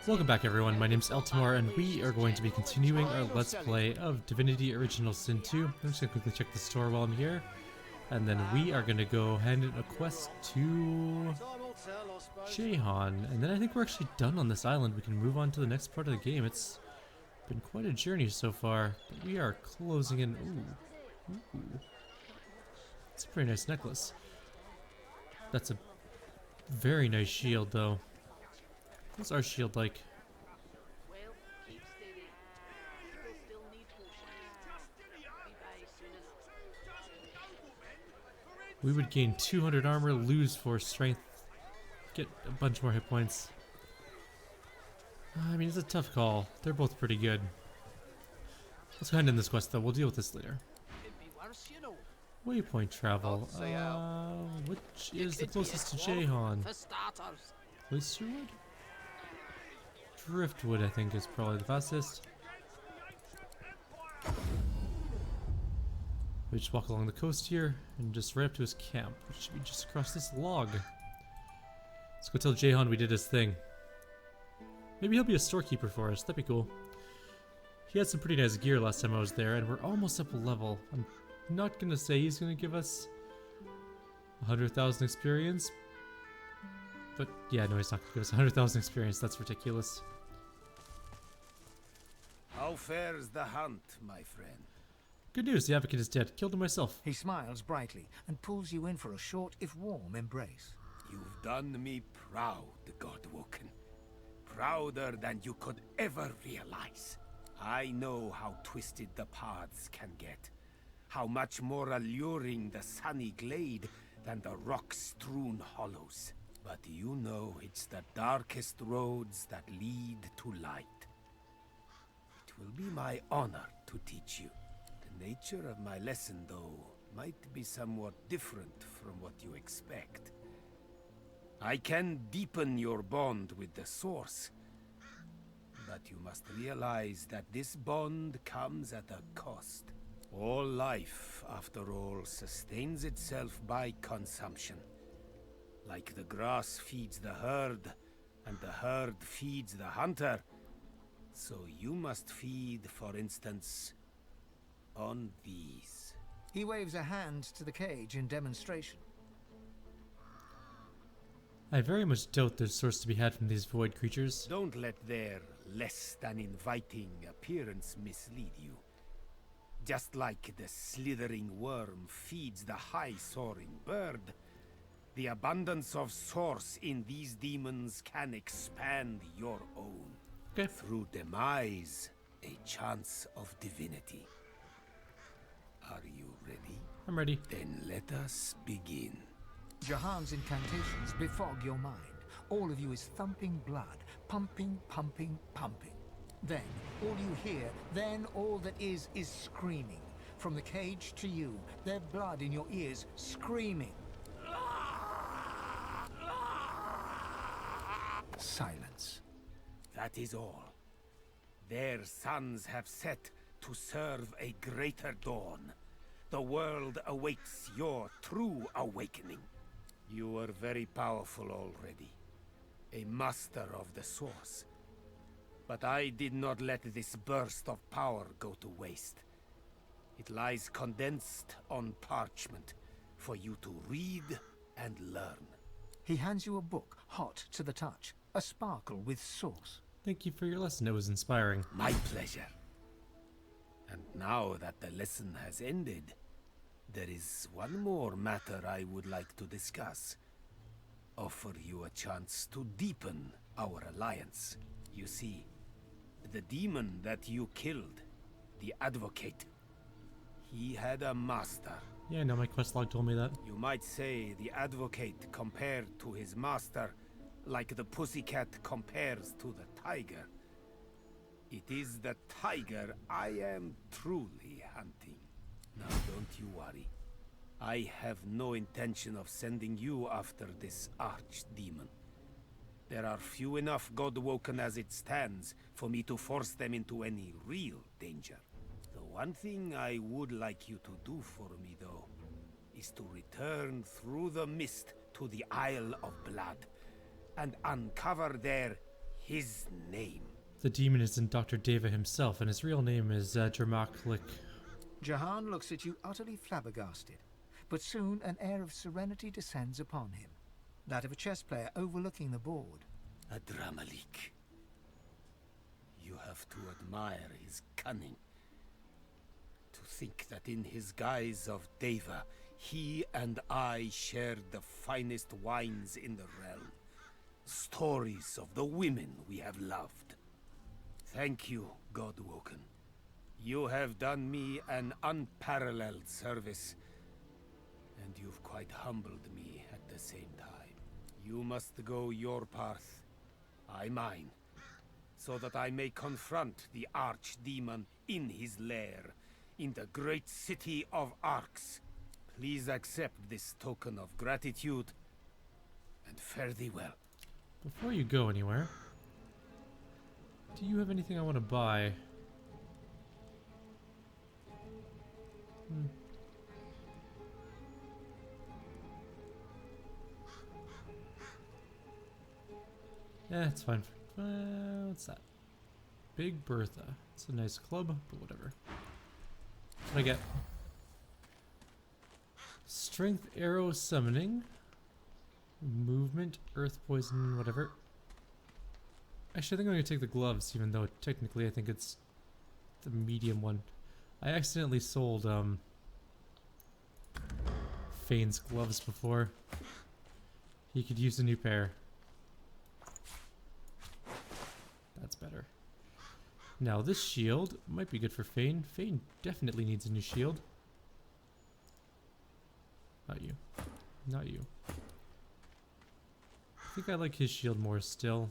Welcome back everyone, my name's Eltimar and we are going to be continuing our Let's Play of Divinity Original Sin 2. I'm just going to quickly check the store while I'm here. And then we are going to go hand in a quest to Jahan. And then I think we're actually done on this island. We can move on to the next part of the game. It's been quite a journey so far. But we are closing in. Ooh. It's a pretty nice necklace. That's a very nice shield though. What's our shield like? We would gain 200 armor, lose 4 strength, get a bunch more hit points. I mean, it's a tough call. They're both pretty good. Let's go ahead and end this quest though. We'll deal with this later. Waypoint travel. Which is the closest to Jahan? Cloisterwood? Driftwood, I think, is probably the fastest. We just walk along the coast here and just right up to his camp, which should be just across this log. Let's go tell Jahan we did his thing. Maybe he'll be a storekeeper for us. That'd be cool. He had some pretty nice gear last time I was there, and we're almost up a level. I'm not gonna say he's gonna give us 100,000 experience, but yeah, no, he's not gonna give us 100,000 experience. That's ridiculous. How fares the hunt, my friend? Good news, the advocate is dead. Killed him myself. He smiles brightly and pulls you in for a short, if warm, embrace. You've done me proud, Godwoken. Prouder than you could ever realize. I know how twisted the paths can get. How much more alluring the sunny glade than the rock-strewn hollows. But you know it's the darkest roads that lead to light. It will be my honor to teach you. The nature of my lesson, though, might be somewhat different from what you expect. I can deepen your bond with the Source, but you must realize that this bond comes at a cost. All life, after all, sustains itself by consumption. Like the grass feeds the herd, and the herd feeds the hunter, so you must feed, for instance, on these. He waves a hand to the cage in demonstration. I very much doubt there's source to be had from these void creatures. Don't let their less than inviting appearance mislead you. Just like the slithering worm feeds the high-soaring bird, the abundance of source in these demons can expand your own. Okay. Through demise, a chance of divinity. Are you ready? I'm ready. Then let us begin. Jahan's incantations befog your mind. All of you is thumping blood, pumping, pumping, pumping. Then, all you hear, then all that is screaming. From the cage to you, their blood in your ears, screaming. Silence. That is all. Their suns have set to serve a greater dawn. The world awaits your true awakening. You are very powerful already. A master of the Source. But I did not let this burst of power go to waste. It lies condensed on parchment for you to read and learn. He hands you a book, hot to the touch, a sparkle with source. Thank you for your lesson. It was inspiring. My pleasure. And now that the lesson has ended, there is one more matter I would like to discuss. Offer you a chance to deepen our alliance. You see, the demon that you killed, the Advocate, he had a master. Yeah, no, my quest log told me that. You might say the Advocate compared to his master, like the pussycat compares to the tiger. It is the tiger I am truly hunting. Now don't you worry. I have no intention of sending you after this archdemon. There are few enough Godwoken as it stands for me to force them into any real danger. The one thing I would like you to do for me, though, is to return through the mist to the Isle of Blood and uncover their his name? The demon isn't Dr. Deva himself, and his real name is Dramaklik. Jahan looks at you utterly flabbergasted, but soon an air of serenity descends upon him, that of a chess player overlooking the board. Adramalik. You have to admire his cunning. To think that in his guise of Deva, he and I shared the finest wines in the realm. Stories of the women we have loved. Thank you, Godwoken. You have done me an unparalleled service, and you've quite humbled me at the same time. You must go your path, I mine, so that I may confront the archdemon in his lair, in the great city of Arx. Please accept this token of gratitude, and fare thee well. Before you go anywhere, do you have anything I want to buy? Yeah, it's fine. What's that? Big Bertha. It's a nice club, but whatever. What do I get? Strength arrow summoning. Movement, earth poison, whatever. Actually, I think I'm going to take the gloves, even though technically I think it's the medium one. I accidentally sold Fane's gloves before. He could use a new pair. That's better. Now this shield might be good for Fane. Fane definitely needs a new shield. Not you. Not you. I think I like his shield more still.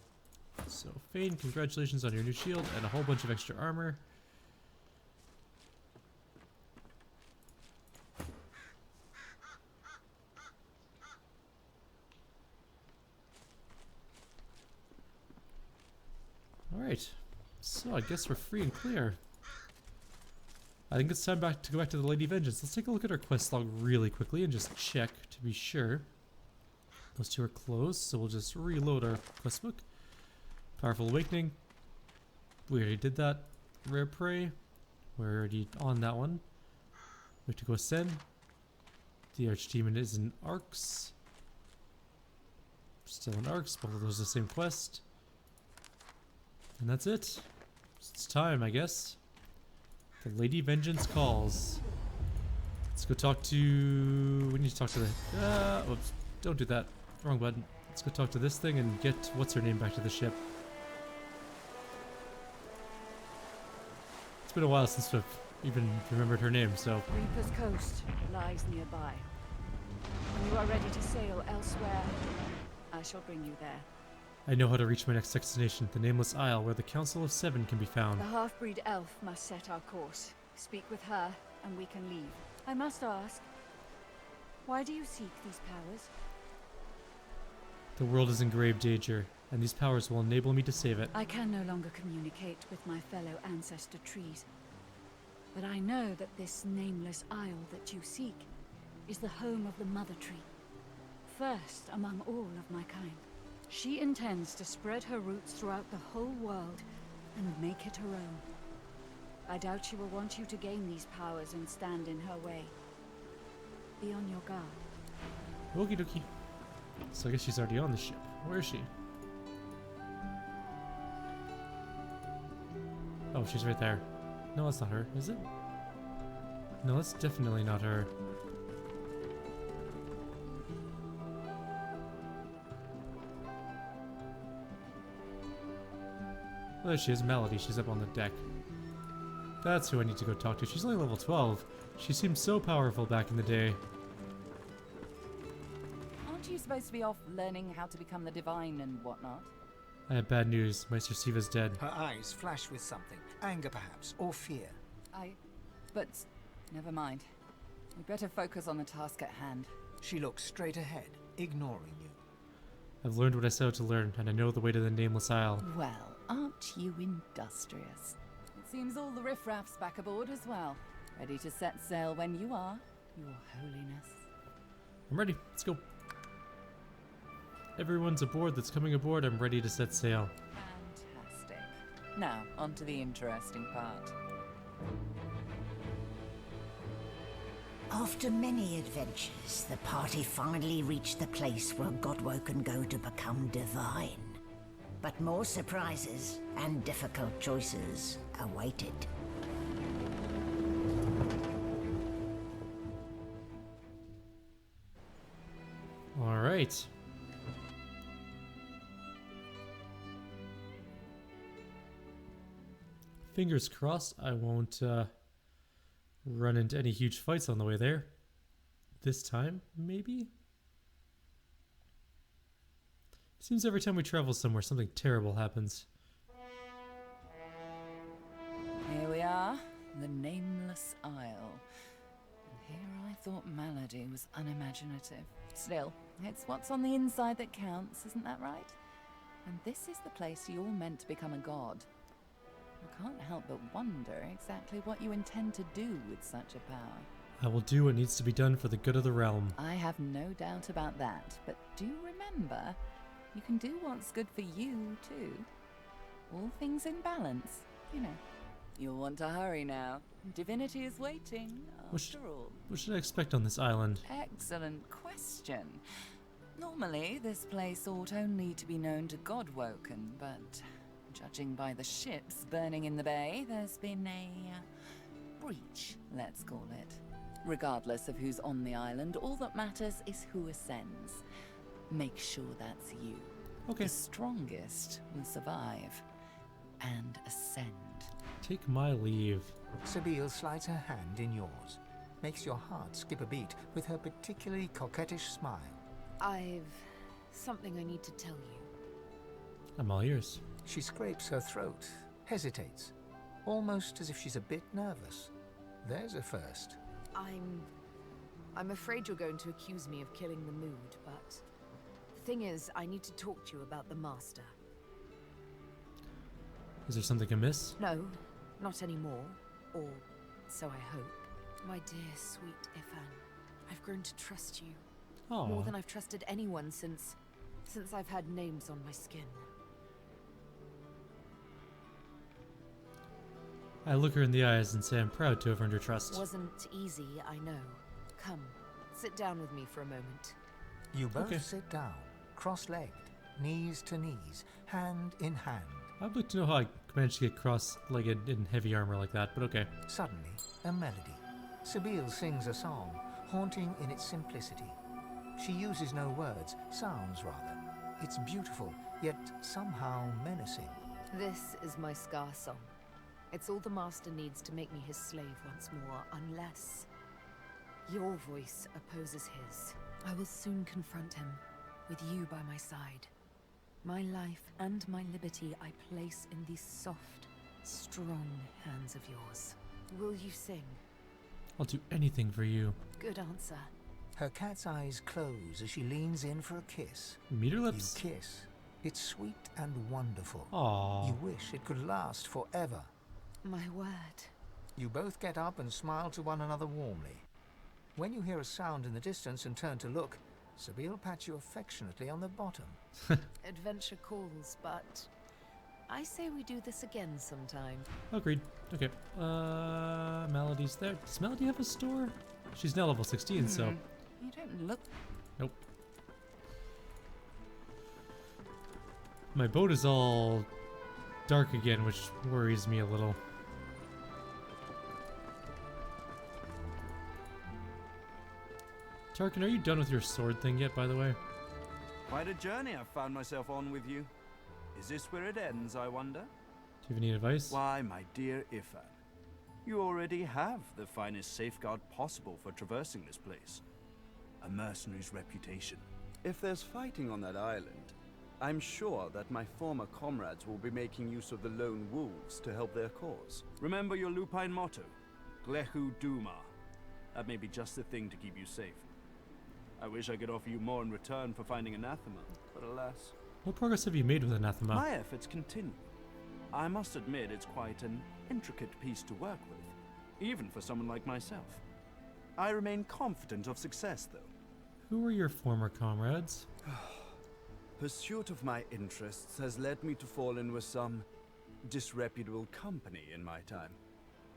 So Fane, congratulations on your new shield and a whole bunch of extra armor. Alright, so I guess we're free and clear. I think it's time to go back to the Lady Vengeance. Let's take a look at our quest log really quickly and just check to be sure. Those two are closed, so we'll just reload our quest book. Powerful Awakening. We already did that. Rare Prey. We're already on that one. We have to go ascend. The Archdemon is in Arx. Still in Arx, both of those are the same quest. And that's it. It's time, I guess. The Lady Vengeance calls. Let's go talk to... We need to talk to the... Oops. Don't do that. Wrong button. Let's go talk to this thing and get... What's her name back to the ship. It's been a while since I've even remembered her name, so... Reaper's Coast lies nearby. When you are ready to sail elsewhere, I shall bring you there. I know how to reach my next destination, the Nameless Isle, where the Council of Seven can be found. The half-breed elf must set our course. Speak with her, and we can leave. I must ask, why do you seek these powers? The world is in grave danger, and these powers will enable me to save it. I can no longer communicate with my fellow ancestor trees. But I know that this Nameless Isle that you seek is the home of the Mother Tree. First among all of my kind. She intends to spread her roots throughout the whole world and make it her own. I doubt she will want you to gain these powers and stand in her way. Be on your guard. Okie dokie. So I guess she's already on the ship. Where is she? Oh, she's right there. No, that's not her, is it? No, that's definitely not her. Oh, there she is, Melody. She's up on the deck. That's who I need to go talk to. She's only level 12. She seemed so powerful back in the day. Aren't you supposed to be off learning how to become the divine and whatnot? I have bad news. Meister Siva's dead. Her eyes flash with something. Anger, perhaps, or fear. But never mind. We better focus on the task at hand. She looks straight ahead, ignoring you. I've learned what I set out to learn, and I know the way to the Nameless Isle. Well, aren't you industrious? It seems all the riffraff's back aboard as well. Ready to set sail when you are, Your Holiness. I'm ready. Let's go. Everyone's aboard that's coming aboard. I'm ready to set sail. Now, on to the interesting part. After many adventures, the party finally reached the place where Godwoken go to become divine. But more surprises and difficult choices awaited. All right. Fingers crossed I won't run into any huge fights on the way there. This time, maybe? Seems every time we travel somewhere, something terrible happens. Here we are, the Nameless Isle. And here I thought Malady was unimaginative. Still, it's what's on the inside that counts, isn't that right? And this is the place you're meant to become a god. I can't help but wonder exactly what you intend to do with such a power. I will do what needs to be done for the good of the realm. I have no doubt about that, but do remember, you can do what's good for you, too. All things in balance, you know. You'll want to hurry now. Divinity is waiting, after all. What should I expect on this island? Excellent question. Normally, this place ought only to be known to Godwoken, but judging by the ships burning in the bay, there's been a breach, let's call it. Regardless of who's on the island, all that matters is who ascends. Make sure that's you. Okay. The strongest will survive and ascend. Take my leave. Sabine slides her hand in yours, makes your heart skip a beat with her particularly coquettish smile. I've something I need to tell you. I'm all ears. She scrapes her throat, hesitates, almost as if she's a bit nervous. There's a first. I'm afraid you're going to accuse me of killing the mood, but the thing is, I need to talk to you about the Master. Is there something amiss? No, not anymore. Or so I hope. My dear, sweet Ifan, I've grown to trust you. Aww. More than I've trusted anyone since I've had names on my skin. I look her in the eyes and say I'm proud to have earned her trust. Wasn't easy, I know. Come, sit down with me for a moment. You both Okay. sit down, cross-legged, knees to knees, hand in hand. I'd like to know how I managed to get cross-legged in heavy armor like that, but okay. Suddenly, a melody. Sabine sings a song, haunting in its simplicity. She uses no words, sounds rather. It's beautiful, yet somehow menacing. This is my Scar song. It's all the Master needs to make me his slave once more, unless your voice opposes his. I will soon confront him, with you by my side. My life and my liberty I place in these soft, strong hands of yours. Will you sing? I'll do anything for you. Good answer. Her cat's eyes close as she leans in for a kiss. Meet her You lips. kiss. It's sweet and wonderful. Aww. You wish it could last forever. My word. You both get up and smile to one another warmly. When you hear a sound in the distance and turn to look, Sabine pats you affectionately on the bottom. Adventure calls, but I say we do this again sometime. Agreed. Okay. Melody's there. Does Melody have a store? She's now level 16, so... You don't look... Nope. My boat is all dark again, which worries me a little. Tarkin, are you done with your sword thing yet, by the way? Quite a journey I've found myself on with you. Is this where it ends, I wonder? Do you have any advice? Why, my dear Ifan, you already have the finest safeguard possible for traversing this place. A mercenary's reputation. If there's fighting on that island, I'm sure that my former comrades will be making use of the lone wolves to help their cause. Remember your lupine motto, Glehu Duma. That may be just the thing to keep you safe. I wish I could offer you more in return for finding Anathema, but alas. What progress have you made with Anathema? My efforts continue. I must admit it's quite an intricate piece to work with, even for someone like myself. I remain confident of success, though. Who were your former comrades? Pursuit of my interests has led me to fall in with some disreputable company in my time.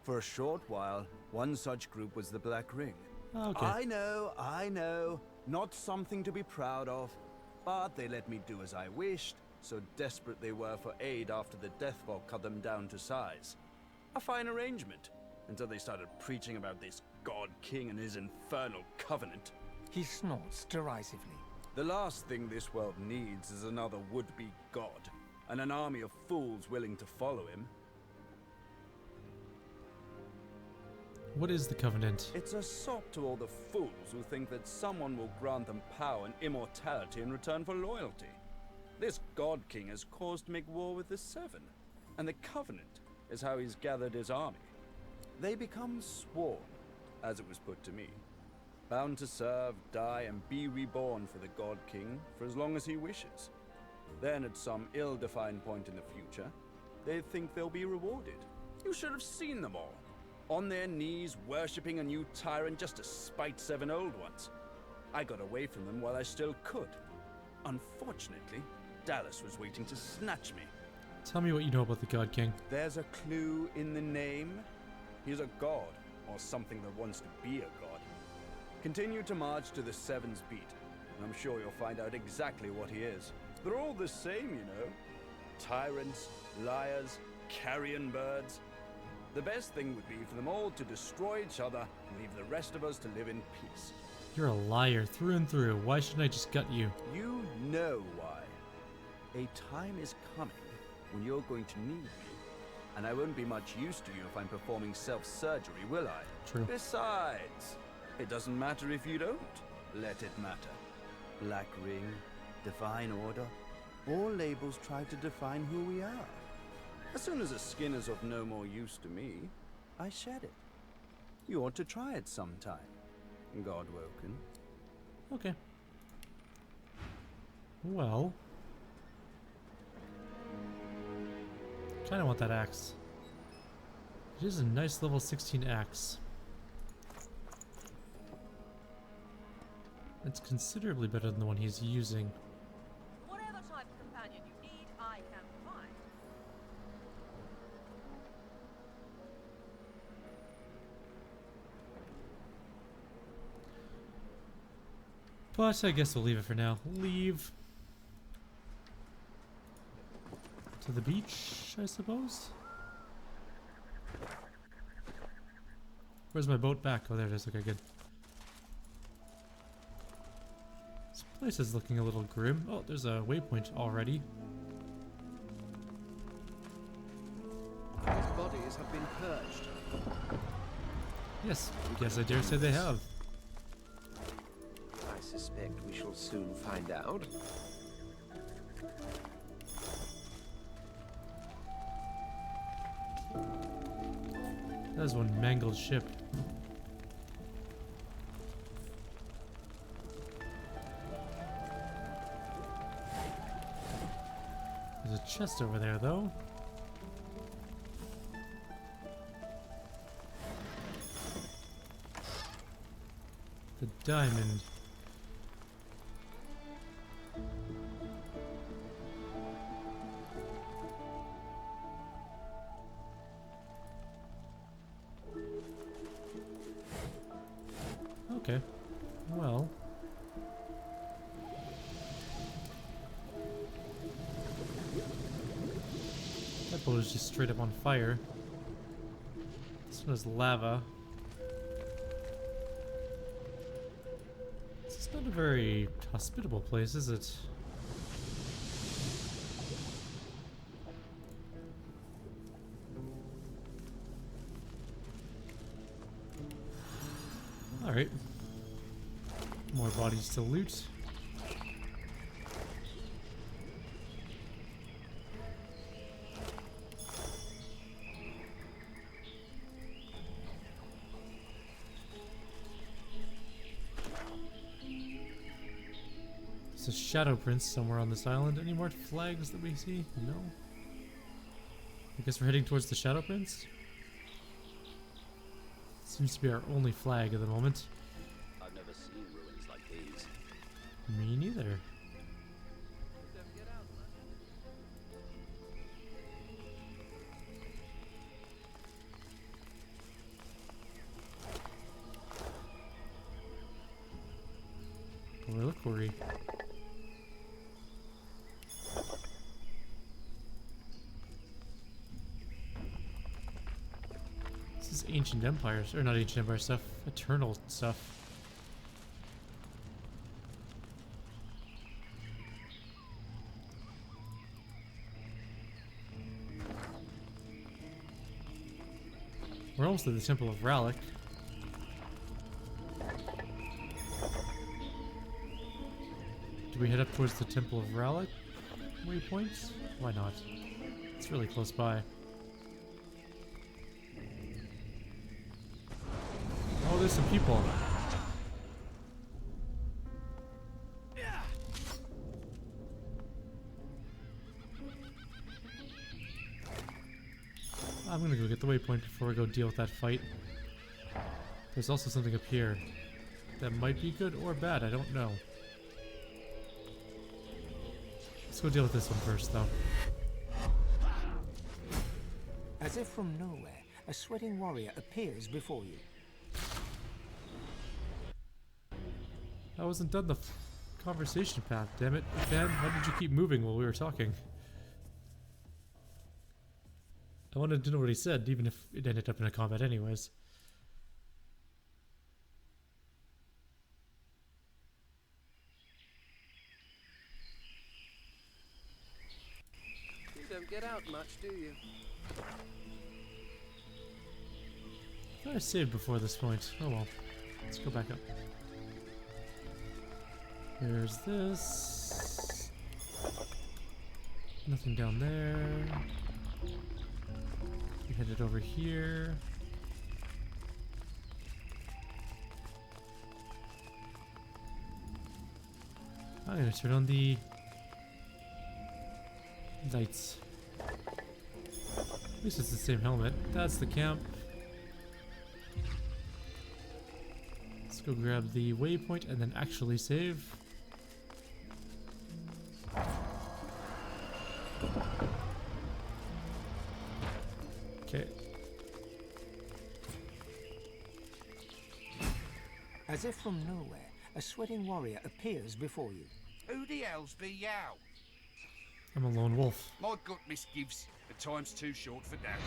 For a short while, one such group was the Black Ring. Okay. I know, not something to be proud of, but they let me do as I wished, so desperate they were for aid after the Deathfall cut them down to size. A fine arrangement, until they started preaching about this God King and his infernal covenant. He snorts derisively. The last thing this world needs is another would-be god, and an army of fools willing to follow him. What is the Covenant? It's a sop to all the fools who think that someone will grant them power and immortality in return for loyalty. This God King has caused to make war with the Seven, and the Covenant is how he's gathered his army. They become sworn, as it was put to me, bound to serve, die, and be reborn for the God King for as long as he wishes. Then at some ill-defined point in the future, they think they'll be rewarded. You should have seen them all, on their knees worshipping a new tyrant just to spite 7 old ones. I got away from them while I still could. Unfortunately, Dallas was waiting to snatch me. Tell me what you know about the God King. There's a clue in the name. He's a god, or something that wants to be a god. Continue to march to the Seven's beat, and I'm sure you'll find out exactly what he is. They're all the same, you know. Tyrants, liars, carrion birds. The best thing would be for them all to destroy each other and leave the rest of us to live in peace. You're a liar through and through. Why shouldn't I just gut you? You know why. A time is coming when you're going to need me. And I won't be much use to you if I'm performing self-surgery, will I? True. Besides, it doesn't matter if you don't. Let it matter. Black Ring, Divine Order, all labels try to define who we are. As soon as a skin is of no more use to me, I shed it. You ought to try it sometime, Godwoken. Okay. Well, kind of want that axe. It is a nice level 16 axe. It's considerably better than the one he's using. Whatever type of companion you need, I can provide. But I guess we'll leave it for now. Leave to the beach, I suppose. Where's my boat back? Oh, there it is. Okay, good. This place is looking a little grim. Oh, there's a waypoint already. His bodies have been purged. Yes, yes, I dare say they have. I suspect we shall soon find out. There's one mangled ship. There's a chest over there, though. The diamond. Okay, well. That boat is just straight up on fire. This one is lava. This is not a very hospitable place, is it? Alright. More bodies to loot. There's a shadow prince somewhere on this island. Any more flags that we see? No. I guess we're heading towards the shadow prince. Seems to be our only flag at the moment. I've never seen ruins like these. Me neither. ancient empires, or not ancient empire stuff, eternal stuff. We're almost at the Temple of Rallick. Do we head up towards the Temple of Rallick waypoints? Why not? It's really close by. Oh, there's some people. I'm gonna go get the waypoint before we go deal with that fight. There's also something up here that might be good or bad, I don't know. Let's go deal with this one first, though. As if from nowhere, a sweating warrior appears before you. I wasn't done the conversation path, damn it. Ben, why did you keep moving while we were talking? I wanted to know what he said, even if it ended up in a combat anyways. You don't get out much, do you? I thought I saved before this point. Oh well. Let's go back up. There's this. Nothing down there. We headed over here. I'm gonna turn on the lights. At least it's the same helmet. That's the camp. Let's go grab the waypoint and then actually save. Okay. As if from nowhere, a sweating warrior appears before you. Who the hell's be yow? I'm a lone wolf. My gut misgives. The time's too short for that.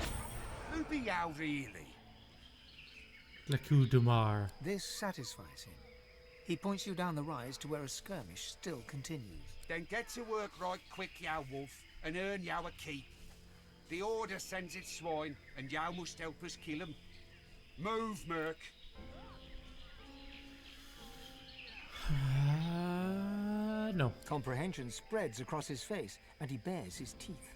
Who be yow really? Le coup de mar. This satisfies him. He points you down the rise to where a skirmish still continues. Then get to work right quick, yow wolf, and earn yow a keep. The order sends its swine, and yow must help us kill him. Move, Merc. No. Comprehension spreads across his face, and he bares his teeth.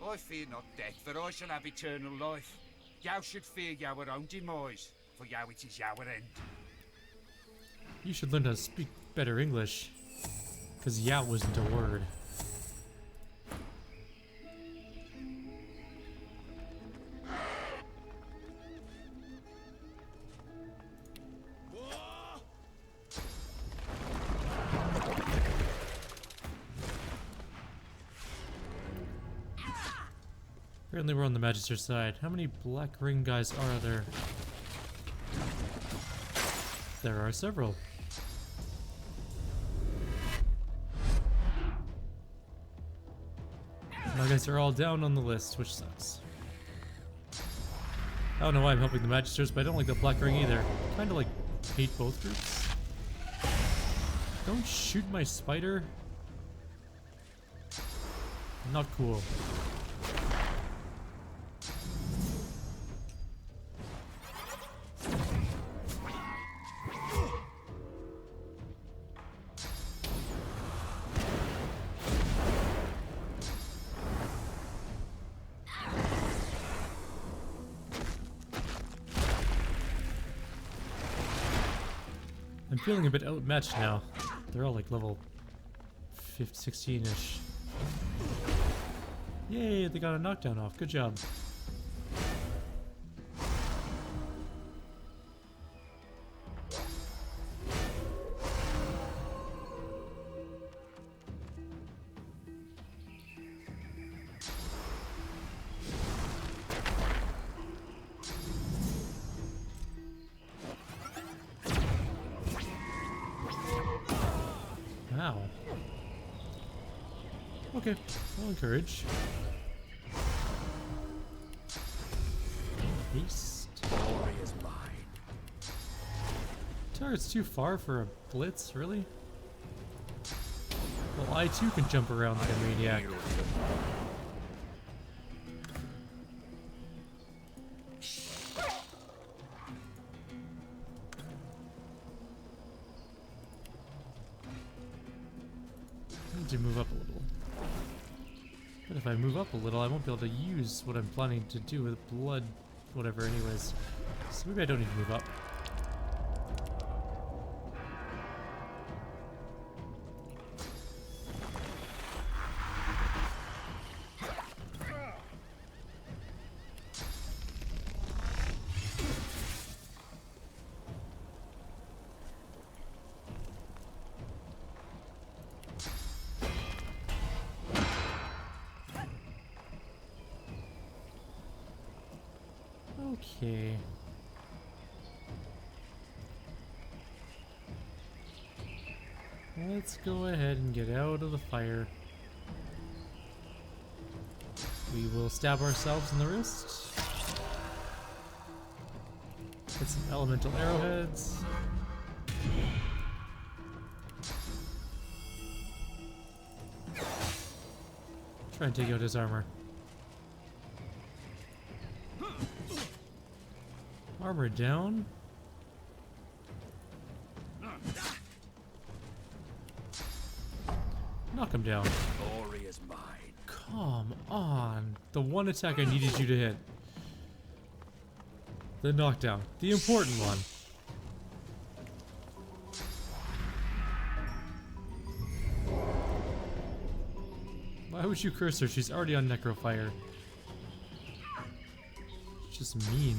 I fear not death, for I shall have eternal life. Yow should fear your own demise, for yow it is your end. You should learn how to speak better English, because yow wasn't a word. Apparently we're on the Magister's side. How many black ring guys are there? There are several. My guys are all down on the list, which sucks. I don't know why I'm helping the Magisters, but I don't like the black ring either. Kind of like hate both groups. Don't shoot my spider. Not cool. I'm feeling a bit outmatched now. They're all like level 16-ish. Yay, they got a knockdown off. Good job. Wow. Okay, I'll encourage. Haste. it's too far for a blitz, really? Well, I too can jump around like a maniac. I need to move up a little. But if I move up a little, I won't be able to use what I'm planning to do with blood, whatever anyways. So maybe I don't need to move up. Okay. Let's go ahead and get out of the fire. We will stab ourselves in the wrist. Get some elemental arrowheads. Try and take out his armor. Armor down. Knock him down. Glory is mine. Come on. The one attack I needed you to hit. The knockdown. The important one. Why would you curse her? She's already on necrofire. It's just mean.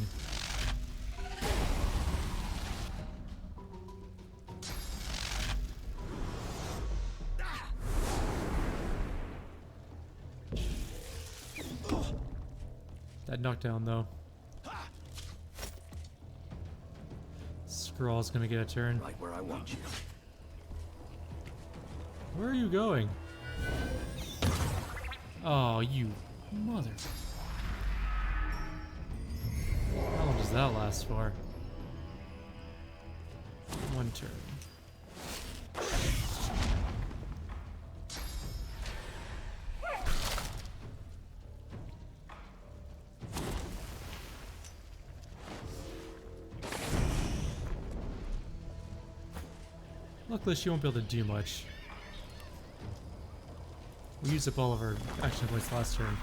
That knockdown though. Scrawl's gonna get a turn. Right where I want you. Where are you going? Oh, you mother. How long does that last for? One turn. Luckily, she won't be able to do much. We used up all of our action points last turn.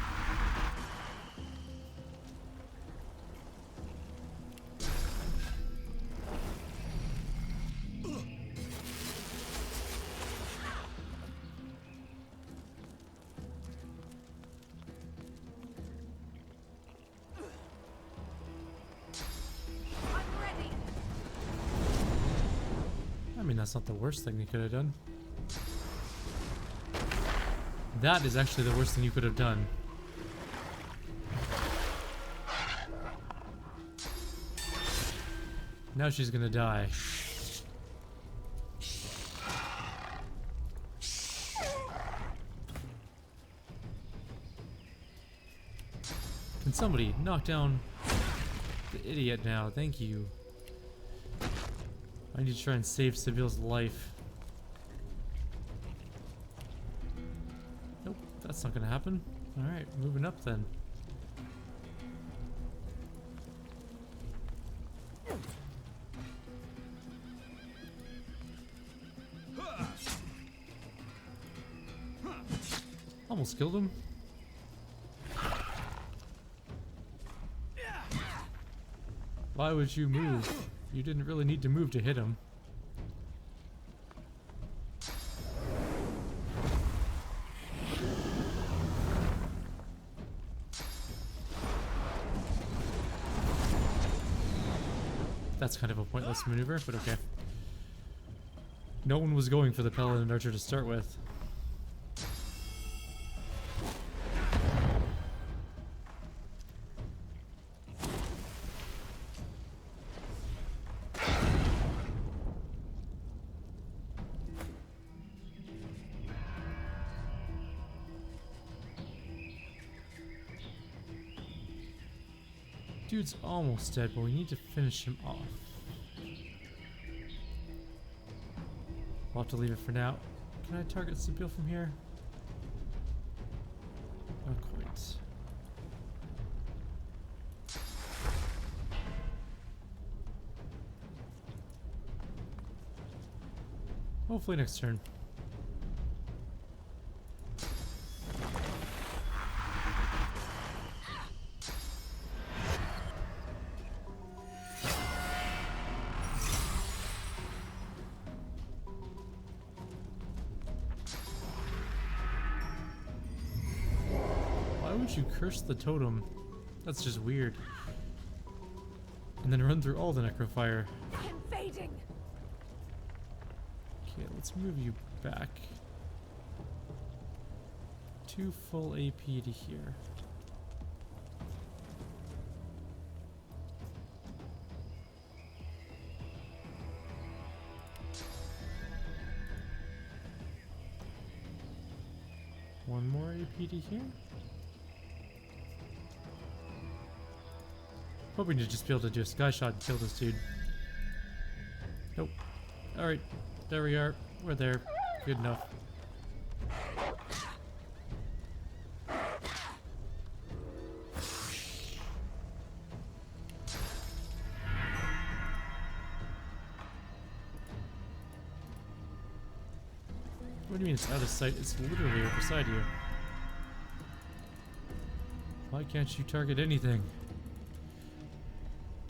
I mean, that's not the worst thing you could have done. That is actually the worst thing you could have done. Now she's gonna die. Can somebody knock down the idiot now? Thank you. I need to try and save Seville's life. Nope, that's not gonna happen. Alright, moving up then. Almost killed him. Why would you move? You didn't really need to move to hit him. That's kind of a pointless maneuver, but okay. No one was going for the Paladin Archer to start with. Dude's almost dead, but we need to finish him off. I'll have to leave it for now. Can I target Sibyl from here? Not quite. Hopefully next turn. Why would you curse the totem? That's just weird. And then run through all the necrofire. Invading. Okay, let's move you back. 2 full AP to here. One more AP to here. Hoping to just be able to do a sky shot and kill this dude. Nope. Alright, there we are. We're there. Good enough. What do you mean it's out of sight? It's literally right beside you. Why can't you target anything?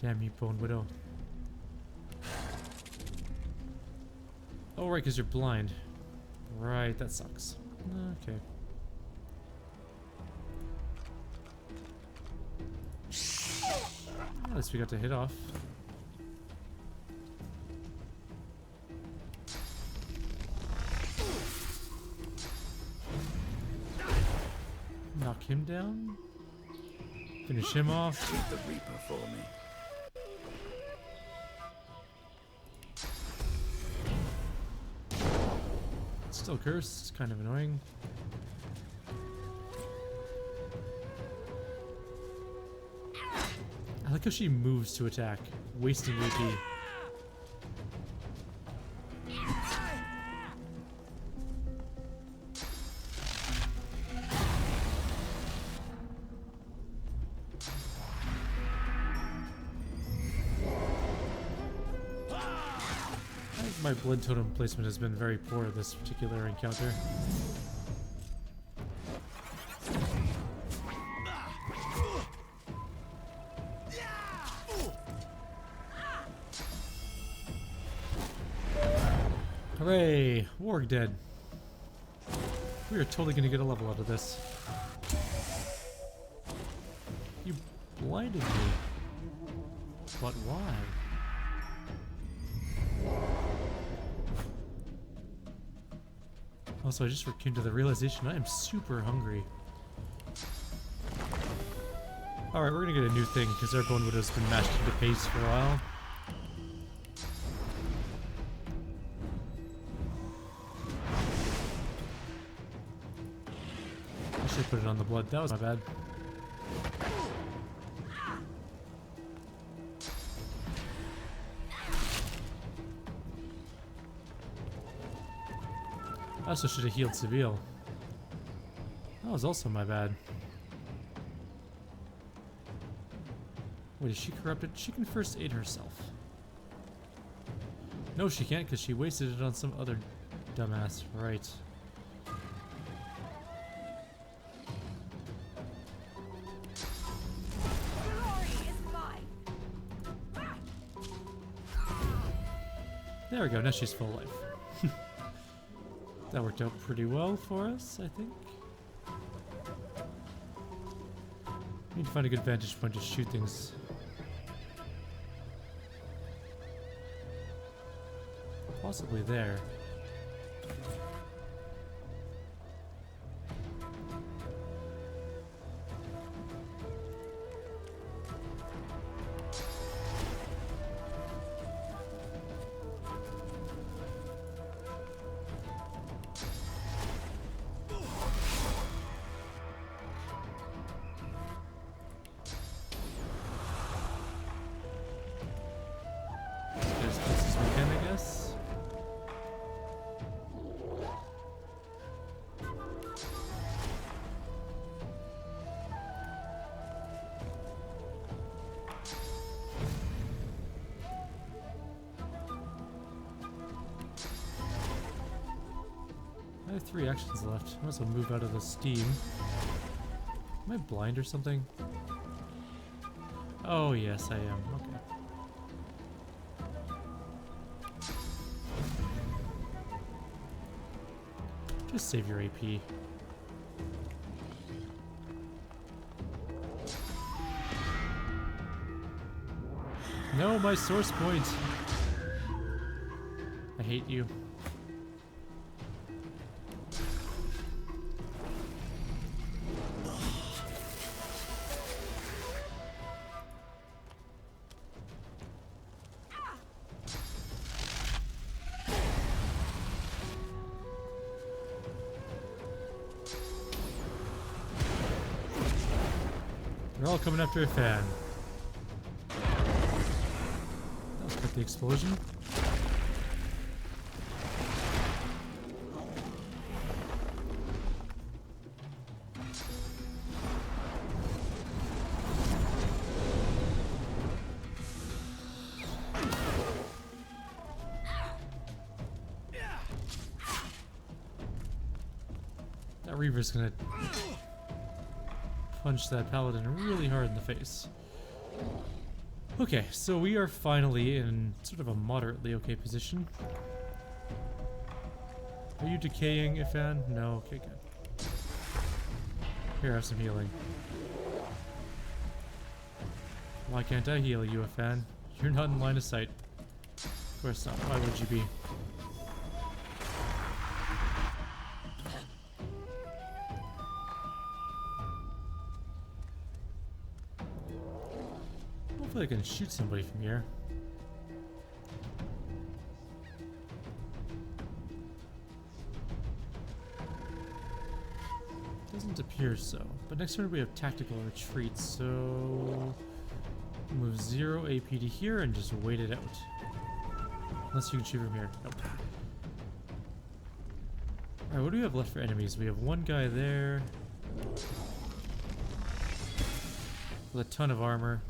Damn you, Bone Widow. Oh, right, because you're blind. Right, that sucks. Okay. At least we got to hit off. Knock him down. Finish him off. Shoot the Reaper for me. Still cursed. It's kind of annoying. I like how she moves to attack, wasting AP. My blood totem placement has been very poor this particular encounter. Hooray! Warg dead. We are totally gonna get a level out of this. You blinded me. But why? Also, I just came to the realization I am super hungry. Alright, we're gonna get a new thing because our Bone Widow's been mashed into paste for a while. I should put it on the blood. That was my bad. I also should have healed Seville. That was also my bad. Wait, is she corrupted? She can first aid herself. No, she can't because she wasted it on some other dumbass. Right. There we go, now she's full life. That worked out pretty well for us, I think. Need to find a good vantage point to shoot things. Possibly there. I have 3 actions left. I must move out of the steam. Am I blind or something? Oh yes, I am. Okay. Just save your AP. No, my source point! I hate you. They're all coming after a fan. That was quite the explosion. That Reaver's gonna punch that paladin really hard in the face. Okay, so we are finally in sort of a moderately okay position. Are you decaying, Ifan? No? Okay, good. Here, have some healing. Why can't I heal you, Ifan? You're not in line of sight. Of course not. Why would you be? Hopefully I can shoot somebody from here. Doesn't appear so. But next turn we have tactical retreat, so move 0 AP to here and just wait it out. Unless you can shoot from here. Nope. Alright, what do we have left for enemies? We have one guy there with a ton of armor.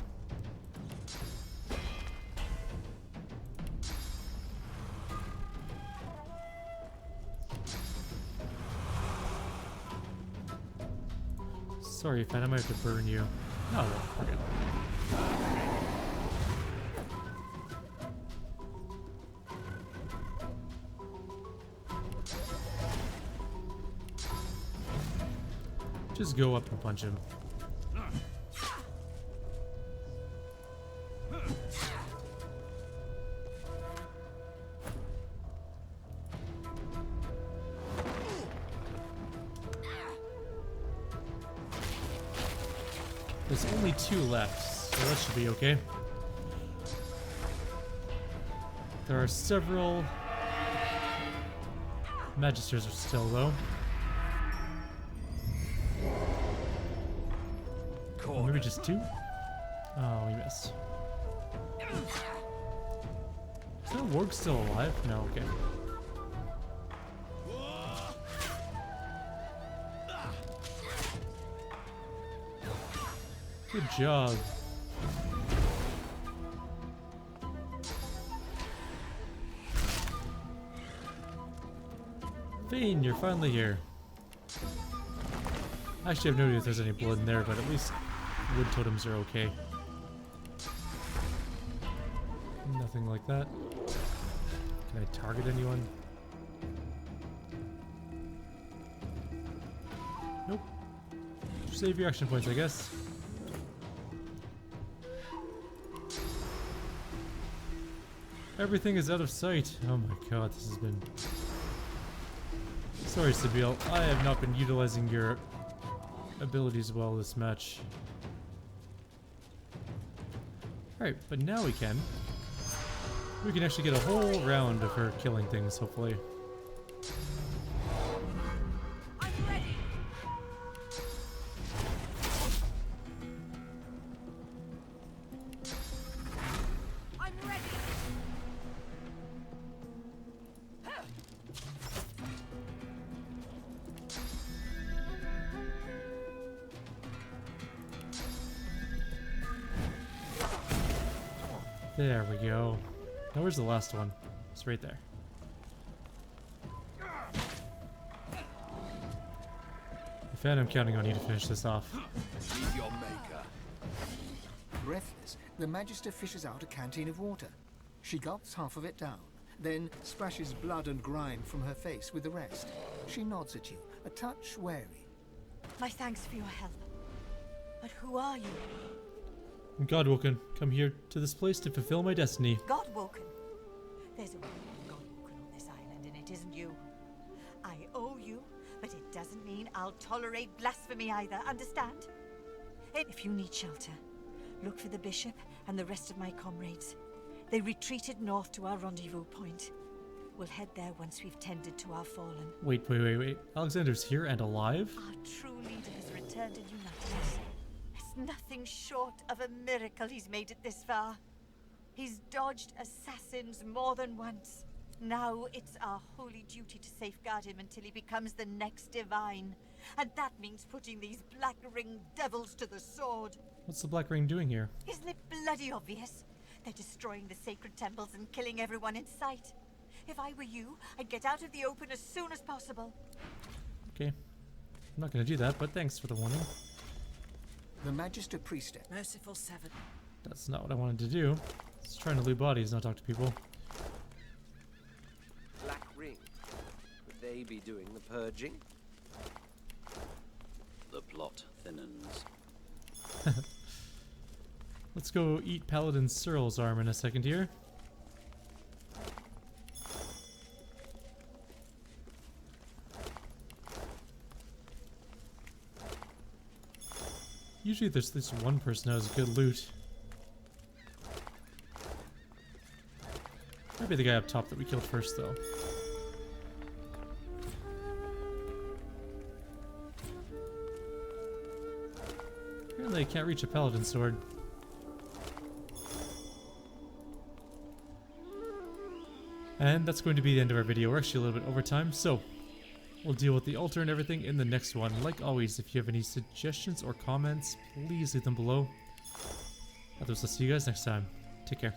Sorry, Fan, I might have to burn you. Oh, well, we're good. Just go up and punch him. There's only 2 left, so that should be okay. There are several Magisters are still low. Or maybe just 2? Oh, we missed. Is that Warg still alive? No, okay. Good job. Fane, you're finally here. Actually, I have no idea if there's any blood in there, but at least wood totems are okay. Nothing like that. Can I target anyone? Nope. Save your action points, I guess. Everything is out of sight. Oh my god, this has been... Sorry, Sibyl. I have not been utilizing your abilities well this match. Alright, but now we can. We can actually get a whole round of her killing things, hopefully. I'm ready. I'm ready. There we go. Now where's the last one? It's right there. fan, I'm counting on you to finish this off. Meet your maker. Breathless, the Magister fishes out a canteen of water. She gulps half of it down, then splashes blood and grime from her face with the rest. She nods at you, a touch wary. My thanks for your help. But who are you? I'm Godwoken, come here to this place to fulfill my destiny. Godwoken. There's only one Godwoken on this island, and it isn't you. I owe you, but it doesn't mean I'll tolerate blasphemy either, understand? And if you need shelter, look for the bishop and the rest of my comrades. They retreated north to our rendezvous point. We'll head there once we've tended to our fallen. Wait. Alexander's here and alive? Our true leader has returned and united us. It's nothing short of a miracle he's made it this far. He's dodged assassins more than once. Now it's our holy duty to safeguard him until he becomes the next divine. And that means putting these black ring devils to the sword. What's the Black Ring doing here? Isn't it bloody obvious? They're destroying the sacred temples and killing everyone in sight. If I were you, I'd get out of the open as soon as possible. Okay. I'm not gonna do that, but thanks for the warning. The Magister Priestess. Merciful Seven. That's not what I wanted to do. Just trying to loot bodies, not talk to people. Black Ring. Would they be doing the purging? The plot thinnens. Let's go eat Paladin Searle's arm in a second here. Usually there's this one person who has good loot. Might be the guy up top that we killed first, though. Apparently I can't reach a Paladin sword. And that's going to be the end of our video. We're actually a little bit over time, so we'll deal with the altar and everything in the next one. Like always, if you have any suggestions or comments, please leave them below. Otherwise, I'll see you guys next time. Take care.